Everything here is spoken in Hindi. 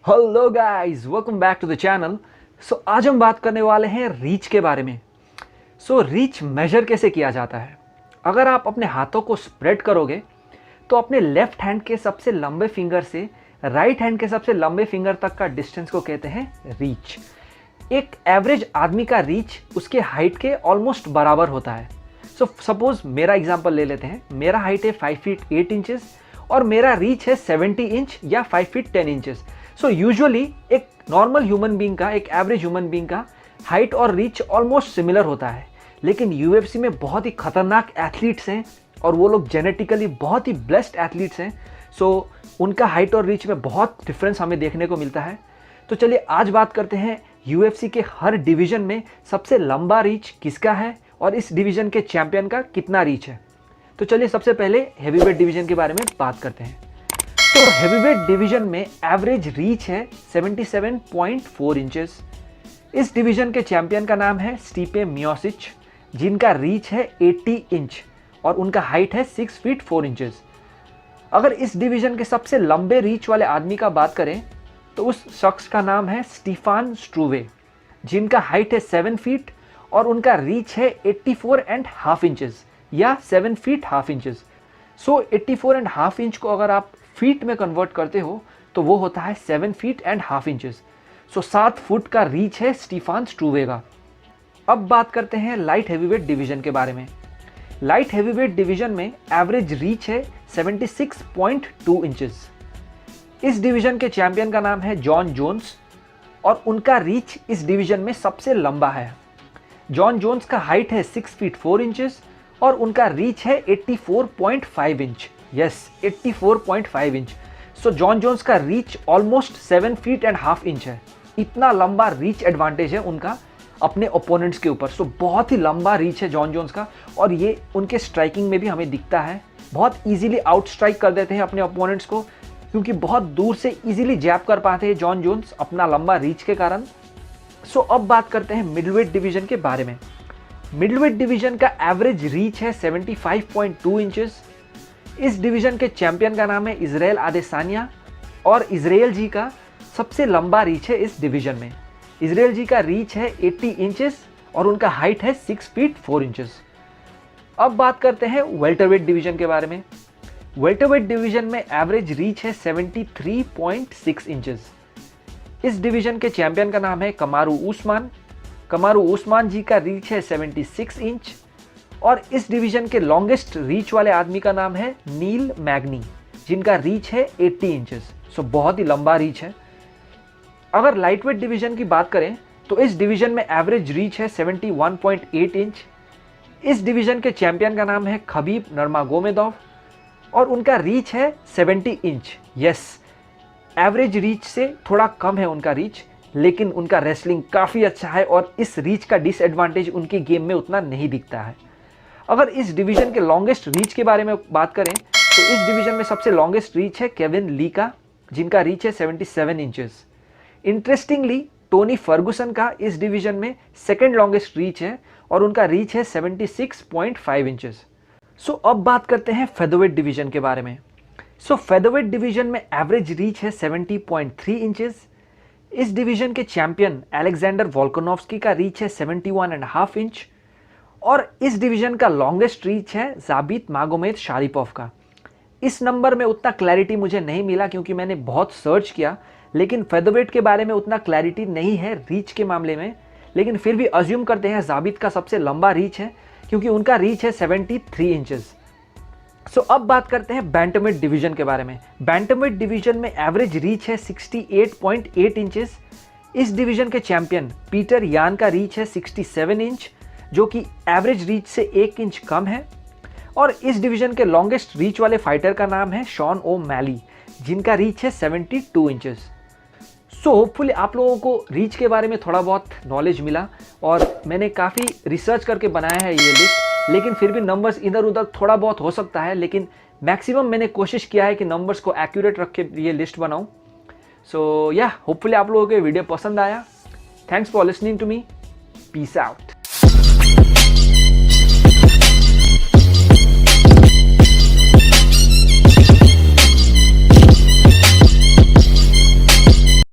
Hello guys, welcome back to the channel. आज हम बात करने वाले हैं रीच के बारे में। रीच मेजर कैसे किया जाता है। अगर आप अपने हाथों को स्प्रेड करोगे तो अपने लेफ्ट हैंड के सबसे लंबे फिंगर से राइट हैंड के सबसे लंबे फिंगर तक का डिस्टेंस को कहते हैं रीच। एक एवरेज आदमी का रीच उसके हाइट के ऑलमोस्ट बराबर होता है। सपोज मेरा एग्जांपल ले लेते हैं। मेरा हाइट है 5 फीट 8 इंचेस और मेरा रीच है 70 इंच या 5 फीट 10 इंचेस। यूजुअली एक नॉर्मल ह्यूमन बीइंग का, एक एवरेज ह्यूमन बीइंग का हाइट और रीच ऑलमोस्ट सिमिलर होता है। लेकिन यूएफसी में बहुत ही खतरनाक एथलीट्स हैं और वो लोग जेनेटिकली बहुत ही ब्लेस्ड एथलीट्स हैं। उनका हाइट और रीच में बहुत डिफरेंस हमें देखने को मिलता है। तो चलिए आज बात करते हैं यूएफसी के हर डिवीजन में सबसे लंबा रीच किसका है और इस डिवीजन के चैंपियन का कितना रीच है। तो चलिए सबसे पहले हेवीवेट डिवीजन के बारे में बात करते हैं। हेवीवेट डिवीजन में एवरेज रीच है 77.4 इंचेस। इस डिवीजन के चैंपियन का नाम है स्टीपे मियोसिच, जिनका रीच है 80 इंच और उनका हाइट है 6 फीट 4 इंचेस। अगर इस डिवीजन के सबसे लंबे रीच वाले आदमी का बात करें तो उस शख्स का नाम है स्टीफान स्ट्रूवे, जिनका हाइट है 7 फीट और उनका रीच है 84.5 इंचेस या 7 फीट हाफ इंचेस। 84.5 इंच को अगर आप फीट में कन्वर्ट करते हो तो वो होता है 7 feet and half inches. 7 foot का रीच है स्टीफान स्ट्रूवे का। अब बात करते हैं लाइट हेवीवेट डिवीजन के बारे में। लाइट हेवीवेट डिवीजन में एवरेज रीच है 76.2 इंचेस। इस डिवीजन के चैंपियन का नाम है जॉन जोन्स और उनका रीच इस डिवीजन में सबसे लंबा है। जॉन जोन्स का हाइट है 6 फीट 4 इंचेस और उनका रीच है 84.5 inch. Yes, 84.5 inch. John Jones का reach almost 7 feet and half inch है। इतना लंबा रीच एडवांटेज है उनका अपने ओपोनेंट्स के ऊपर। बहुत ही लंबा रीच है जॉन जोन्स का और ये उनके स्ट्राइकिंग में भी हमें दिखता है। बहुत इजीली आउट स्ट्राइक कर देते हैं अपने ओपोनेंट्स को, क्योंकि बहुत दूर से इजीली जैब कर पाते हैं जॉन जोन्स अपना लंबा रीच के कारण। अब बात करते हैं मिडलवेट डिवीजन के बारे में। मिडलवेट डिवीजन का एवरेज रीच है 75.2 इंचेस। इस डिवीजन के चैंपियन का नाम है इजराइल आदेसानिया और इजराइल जी का सबसे लंबा रीच है इस डिवीजन में। इजराइल जी का रीच है 80 इंचेस और उनका हाइट है 6 फीट 4 इंचेस। अब बात करते हैं वेल्टरवेट डिवीजन के बारे में। वेल्टरवेट डिवीजन में एवरेज रीच है 73.6 इंचेस। इस डिवीजन के चैंपियन का नाम है कमारू उस्मान। कमारू उस्मान जी का रीच है 76 इंच और इस डिवीजन के लॉन्गेस्ट रीच वाले आदमी का नाम है नील मैग्नी, जिनका रीच है 80 इंचेस। बहुत ही लंबा रीच है। अगर लाइटवेट डिवीजन की बात करें तो इस डिवीजन में एवरेज रीच है 71.8 इंच। इस डिवीजन के चैंपियन का नाम है खबीब नर्मागोमेदोव और उनका रीच है 70 इंच। यस, एवरेज रीच से थोड़ा कम है उनका रीच, लेकिन उनका रेसलिंग काफ़ी अच्छा है और इस रीच का डिसएडवांटेज उनके गेम में उतना नहीं दिखता है। अगर इस डिवीजन के लॉन्गेस्ट रीच के बारे में बात करें तो इस डिवीजन में सबसे लॉन्गेस्ट रीच है केविन ली का, जिनका रीच है 77 इंचेस। इंटरेस्टिंगली टोनी फर्गुसन का इस डिवीजन में सेकंड लॉन्गेस्ट रीच है और उनका रीच है 76.5 इंचेस। अब बात करते हैं फेदरवेट डिवीजन के बारे में। फेदरवेट डिवीजन में एवरेज रीच है 70.3 इंचेस। इस डिवीजन के चैंपियन अलेक्जेंडर वोल्कानोव्स्की का रीच है 71.5 इंच और इस डिवीजन का लॉन्गेस्ट रीच है जाबित मागोमेद शारिपोव का। इस नंबर में उतना क्लैरिटी मुझे नहीं मिला क्योंकि मैंने बहुत सर्च किया, लेकिन फेदरवेट के बारे में उतना क्लैरिटी नहीं है रीच के मामले में। लेकिन फिर भी अज्यूम करते हैं जाबित का सबसे लंबा रीच है क्योंकि उनका रीच है 73 इंचेस। अब बात करते हैं बैंटमवेट डिवीजन के बारे में। बैंटमवेट डिवीजन में एवरेज रीच है 68.8 इंचेस। इस डिवीजन के चैंपियन पीटर यान का रीच है 67 इंच, जो कि एवरेज रीच से 1 इंच कम है और इस डिवीजन के लॉन्गेस्ट रीच वाले फाइटर का नाम है शॉन ओ मैली, जिनका रीच है 72 इंचेस। होपफुली आप लोगों को रीच के बारे में थोड़ा बहुत नॉलेज मिला और मैंने काफ़ी रिसर्च करके बनाया है ये लिस्ट, लेकिन फिर भी नंबर्स इधर उधर थोड़ा बहुत हो सकता है, लेकिन मैक्सिमम मैंने कोशिश किया है कि नंबर्स को एक्यूरेट रख के ये लिस्ट बनाऊं। होपफुली आप लोगों को ये वीडियो पसंद आया। Thanks for listening to me. Peace out.